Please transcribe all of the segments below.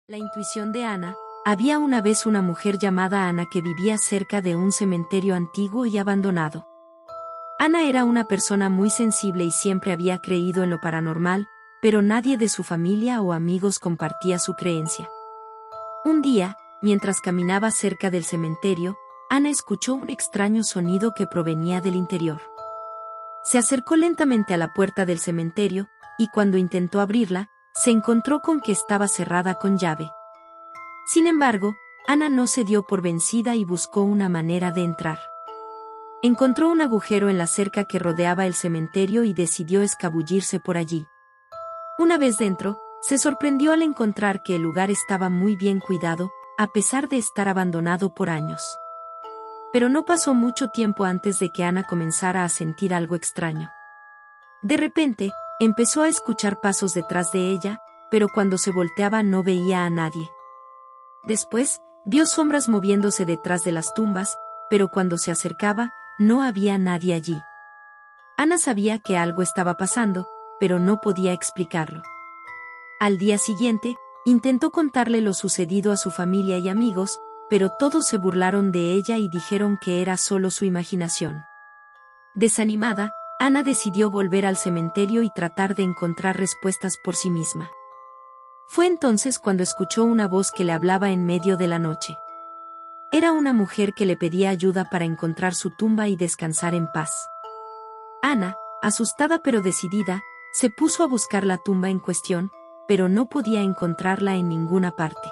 La intuición de Ana. Había una vez una mujer llamada Ana que vivía cerca de un cementerio antiguo y abandonado. Ana era una persona muy sensible y siempre había creído en lo paranormal, pero nadie de su familia o amigos compartía su creencia. Un día, mientras caminaba cerca del cementerio, Ana escuchó un extraño sonido que provenía del interior. Se acercó lentamente a la puerta del cementerio, y cuando intentó abrirla, se encontró con que estaba cerrada con llave. Sin embargo, Ana no se dio por vencida y buscó una manera de entrar. Encontró un agujero en la cerca que rodeaba el cementerio y decidió escabullirse por allí. Una vez dentro, se sorprendió al encontrar que el lugar estaba muy bien cuidado, a pesar de estar abandonado por años. Pero no pasó mucho tiempo antes de que Ana comenzara a sentir algo extraño. De repente, empezó a escuchar pasos detrás de ella, pero cuando se volteaba no veía a nadie. Después, vio sombras moviéndose detrás de las tumbas, pero cuando se acercaba, no había nadie allí. Ana sabía que algo estaba pasando, pero no podía explicarlo. Al día siguiente, intentó contarle lo sucedido a su familia y amigos, pero todos se burlaron de ella y dijeron que era solo su imaginación. Desanimada, Ana decidió volver al cementerio y tratar de encontrar respuestas por sí misma. Fue entonces cuando escuchó una voz que le hablaba en medio de la noche. Era una mujer que le pedía ayuda para encontrar su tumba y descansar en paz. Ana, asustada pero decidida, se puso a buscar la tumba en cuestión, pero no podía encontrarla en ninguna parte.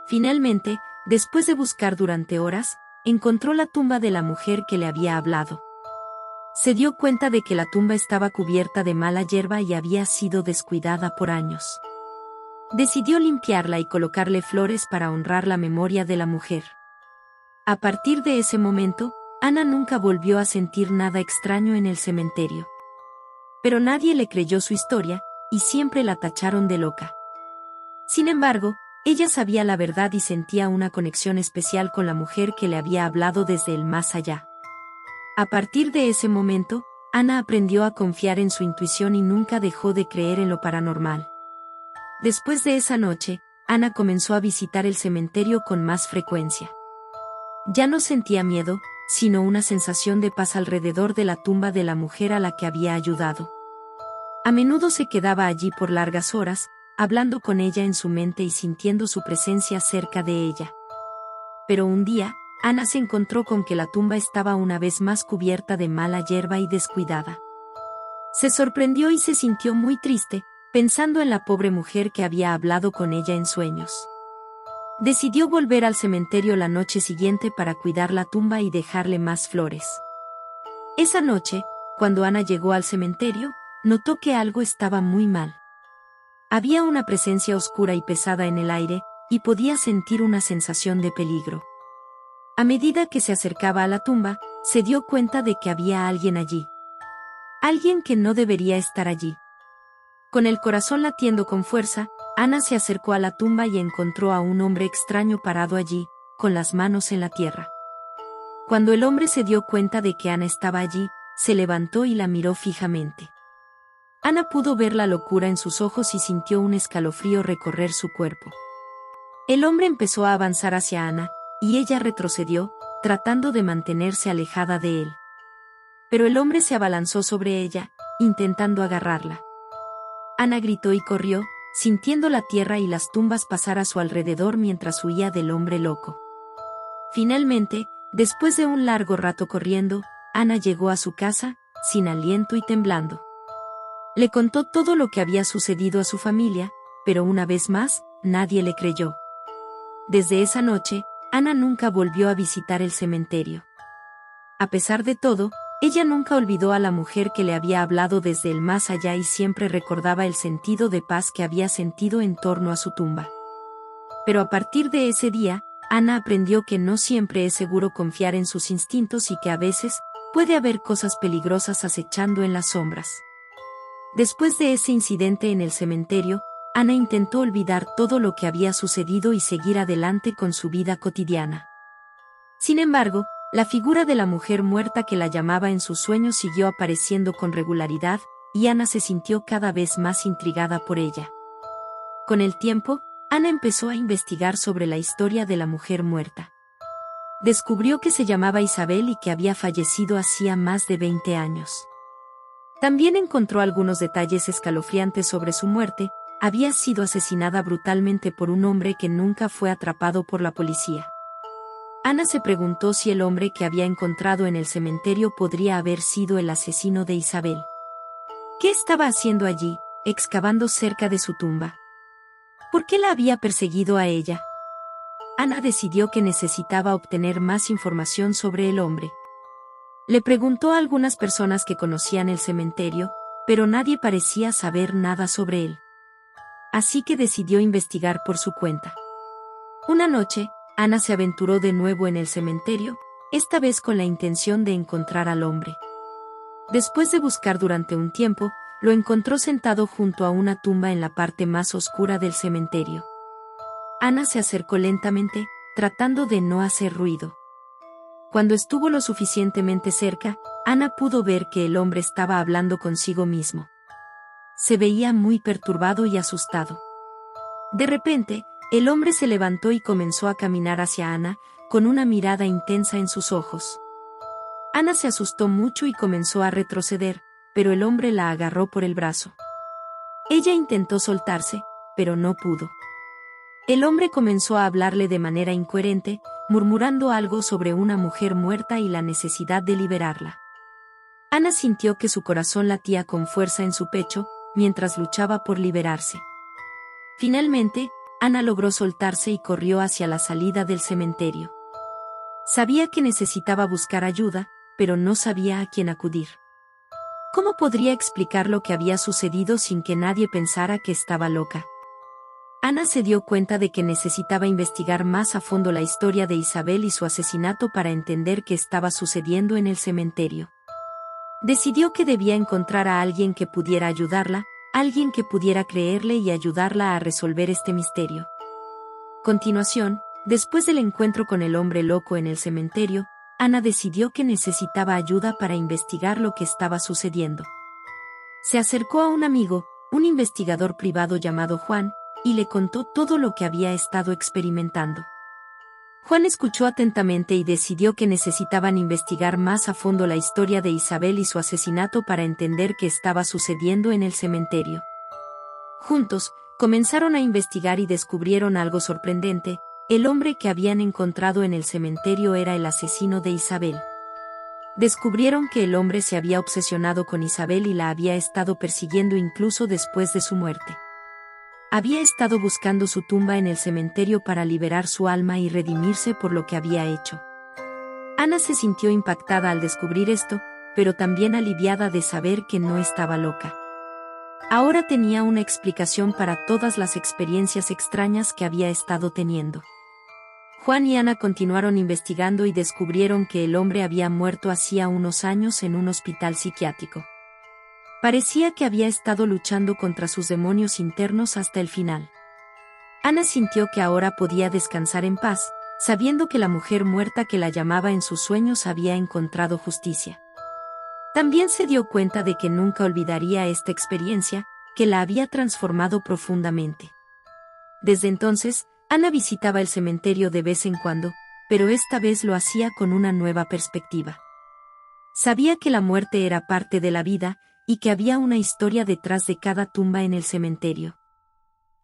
Finalmente, después de buscar durante horas, encontró la tumba de la mujer que le había hablado. Se dio cuenta de que la tumba estaba cubierta de mala hierba y había sido descuidada por años. Decidió limpiarla y colocarle flores para honrar la memoria de la mujer. A partir de ese momento, Ana nunca volvió a sentir nada extraño en el cementerio. Pero nadie le creyó su historia, y siempre la tacharon de loca. Sin embargo, ella sabía la verdad y sentía una conexión especial con la mujer que le había hablado desde el más allá. A partir de ese momento, Ana aprendió a confiar en su intuición y nunca dejó de creer en lo paranormal. Después de esa noche, Ana comenzó a visitar el cementerio con más frecuencia. Ya no sentía miedo, sino una sensación de paz alrededor de la tumba de la mujer a la que había ayudado. A menudo se quedaba allí por largas horas, hablando con ella en su mente y sintiendo su presencia cerca de ella. Pero un día, Ana se encontró con que la tumba estaba una vez más cubierta de mala hierba y descuidada. Se sorprendió y se sintió muy triste, pensando en la pobre mujer que había hablado con ella en sueños. Decidió volver al cementerio la noche siguiente para cuidar la tumba y dejarle más flores. Esa noche, cuando Ana llegó al cementerio, notó que algo estaba muy mal. Había una presencia oscura y pesada en el aire, y podía sentir una sensación de peligro. A medida que se acercaba a la tumba, se dio cuenta de que había alguien allí. Alguien que no debería estar allí. Con el corazón latiendo con fuerza, Ana se acercó a la tumba y encontró a un hombre extraño parado allí, con las manos en la tierra. Cuando el hombre se dio cuenta de que Ana estaba allí, se levantó y la miró fijamente. Ana pudo ver la locura en sus ojos y sintió un escalofrío recorrer su cuerpo. El hombre empezó a avanzar hacia Ana, y ella retrocedió, tratando de mantenerse alejada de él. Pero el hombre se abalanzó sobre ella, intentando agarrarla. Ana gritó y corrió, sintiendo la tierra y las tumbas pasar a su alrededor mientras huía del hombre loco. Finalmente, después de un largo rato corriendo, Ana llegó a su casa, sin aliento y temblando. Le contó todo lo que había sucedido a su familia, pero una vez más, nadie le creyó. Desde esa noche, Ana nunca volvió a visitar el cementerio. A pesar de todo, ella nunca olvidó a la mujer que le había hablado desde el más allá y siempre recordaba el sentido de paz que había sentido en torno a su tumba. Pero a partir de ese día, Ana aprendió que no siempre es seguro confiar en sus instintos y que a veces, puede haber cosas peligrosas acechando en las sombras. Después de ese incidente en el cementerio, Ana intentó olvidar todo lo que había sucedido y seguir adelante con su vida cotidiana. Sin embargo, la figura de la mujer muerta que la llamaba en sus sueños siguió apareciendo con regularidad, y Ana se sintió cada vez más intrigada por ella. Con el tiempo, Ana empezó a investigar sobre la historia de la mujer muerta. Descubrió que se llamaba Isabel y que había fallecido hacía más de 20 años. También encontró algunos detalles escalofriantes sobre su muerte. Había sido asesinada brutalmente por un hombre que nunca fue atrapado por la policía. Ana se preguntó si el hombre que había encontrado en el cementerio podría haber sido el asesino de Isabel. ¿Qué estaba haciendo allí, excavando cerca de su tumba? ¿Por qué la había perseguido a ella? Ana decidió que necesitaba obtener más información sobre el hombre. Le preguntó a algunas personas que conocían el cementerio, pero nadie parecía saber nada sobre él. Así que decidió investigar por su cuenta. Una noche, Ana se aventuró de nuevo en el cementerio, esta vez con la intención de encontrar al hombre. Después de buscar durante un tiempo, lo encontró sentado junto a una tumba en la parte más oscura del cementerio. Ana se acercó lentamente, tratando de no hacer ruido. Cuando estuvo lo suficientemente cerca, Ana pudo ver que el hombre estaba hablando consigo mismo. Se veía muy perturbado y asustado. De repente, el hombre se levantó y comenzó a caminar hacia Ana, con una mirada intensa en sus ojos. Ana se asustó mucho y comenzó a retroceder, pero el hombre la agarró por el brazo. Ella intentó soltarse, pero no pudo. El hombre comenzó a hablarle de manera incoherente, murmurando algo sobre una mujer muerta y la necesidad de liberarla. Ana sintió que su corazón latía con fuerza en su pecho, mientras luchaba por liberarse. Finalmente, Ana logró soltarse y corrió hacia la salida del cementerio. Sabía que necesitaba buscar ayuda, pero no sabía a quién acudir. ¿Cómo podría explicar lo que había sucedido sin que nadie pensara que estaba loca? Ana se dio cuenta de que necesitaba investigar más a fondo la historia de Isabel y su asesinato para entender qué estaba sucediendo en el cementerio. Decidió que debía encontrar a alguien que pudiera ayudarla, alguien que pudiera creerle y ayudarla a resolver este misterio. A continuación, después del encuentro con el hombre loco en el cementerio, Ana decidió que necesitaba ayuda para investigar lo que estaba sucediendo. Se acercó a un amigo, un investigador privado llamado Juan, y le contó todo lo que había estado experimentando. Juan escuchó atentamente y decidió que necesitaban investigar más a fondo la historia de Isabel y su asesinato para entender qué estaba sucediendo en el cementerio. Juntos, comenzaron a investigar y descubrieron algo sorprendente: el hombre que habían encontrado en el cementerio era el asesino de Isabel. Descubrieron que el hombre se había obsesionado con Isabel y la había estado persiguiendo incluso después de su muerte. Había estado buscando su tumba en el cementerio para liberar su alma y redimirse por lo que había hecho. Ana se sintió impactada al descubrir esto, pero también aliviada de saber que no estaba loca. Ahora tenía una explicación para todas las experiencias extrañas que había estado teniendo. Juan y Ana continuaron investigando y descubrieron que el hombre había muerto hacía unos años en un hospital psiquiátrico. Parecía que había estado luchando contra sus demonios internos hasta el final. Ana sintió que ahora podía descansar en paz, sabiendo que la mujer muerta que la llamaba en sus sueños había encontrado justicia. También se dio cuenta de que nunca olvidaría esta experiencia, que la había transformado profundamente. Desde entonces, Ana visitaba el cementerio de vez en cuando, pero esta vez lo hacía con una nueva perspectiva. Sabía que la muerte era parte de la vida, y que había una historia detrás de cada tumba en el cementerio.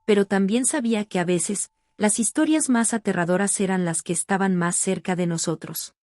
Pero también sabía que a veces, las historias más aterradoras eran las que estaban más cerca de nosotros.